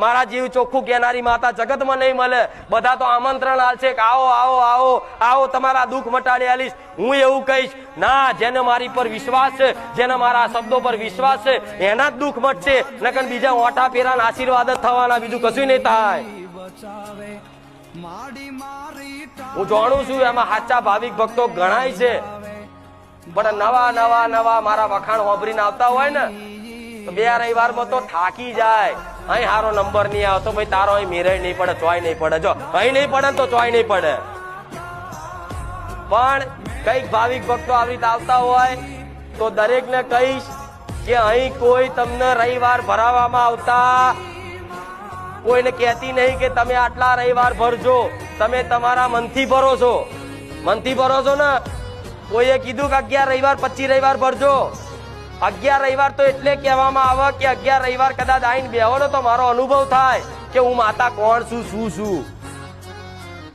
મારા જીવ ચોખ્ખું કહેનારી માતા જગતમાં નહીં મળે। બધા તો આમંત્રણ આલશે કે આવો આવો આવો આવો, તમારા દુઃખ મટાડી આલીશ। હું એવું કહીશ ના, જેને મારી પર વિશ્વાસ છે, જેને મારા શબ્દો પર વિશ્વાસ છે, એના જ દુઃખ મટશે, નકર બીજા ઓટા પેરાના આશીર્વાદ જ થવાના, બીજું કશું નહીં થાય। હું જાણું છું એમાં સાચા ભાવિક ભક્તો ગણાય છે, પણ નવા નવા નવા મારા વખાણ વાપરીને આવતા હોય ને તો 2 રવિવારમાં તો થાકી જાય। અહીં હારો નંબર નહીં આવતો, ભાઈ તારો અહીં મેરાય નહીં પડે, ચોય નહીં પડે, જો અહીં નહીં પડે તો ચોય નહીં પડે। પણ કઈક ભાવિક ભક્તો આવી રીતે આવતા હોય તો દરેક ને કહીશ કે અહીં કોઈ તમને રવિવાર ભરાવામાં આવતા કોઈને કહેતી નહીં કે તમે આટલા રવિવાર ભરજો, તમે તમારા મનથી ભરો છો। મનથી ભરો છો ને, કોઈએ કીધું કે 11 રવિવાર 25 રવિવાર ભરજો। 11 રવિવાર તો એટલે કહેવામાં આવે કે 11 રવિવાર કદાચ આઈને બેહો ને તો મારો અનુભવ થાય કે હું માતા કોણ છું, શું છું,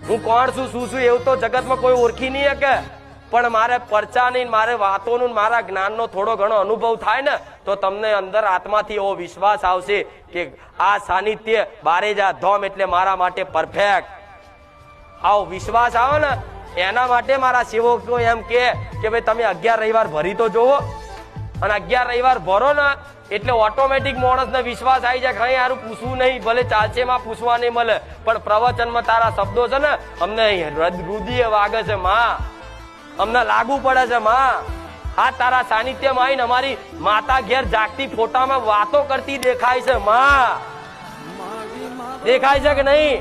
હું કોણ છું, શું છું, એવું તો જગતમાં કોઈ ઓળખી નહીં શકે। પણ મારે પરચાની, મારે વાતોનું, મારા જ્ઞાનનો થોડો ઘણો અનુભવ થાય ને તો તમને અંદર આત્માથી એવો વિશ્વાસ આવશે કે આ સાનિધ્ય બારેજા ધામ એટલે મારા માટે પરફેક્ટ। આવો વિશ્વાસ આવે ને એના માટે મારા સેવકો એમ કે ભાઈ તમે 11 રવિવાર ભરી તો જોવો, અને 11 રવિવાર ભરો ને એટલે ઓટોમેટિક માણસને વિશ્વાસ આવી જાય કે અહીં યારું પૂછવું નહીં, ભલે ચાલશે માં પૂછવા નહીં મળે, પણ પ્રવચનમાં તારા શબ્દો છે ને અમને હૃદય વાગે છે માં, અમને લાગુ પડે છે માં। આ તારા સાનિધ્યમાં આવીને અમારી માતા ઘેર જાગતી ફોટામાં વાતો કરતી દેખાય છે માં, દેખાય છે કે નહીં?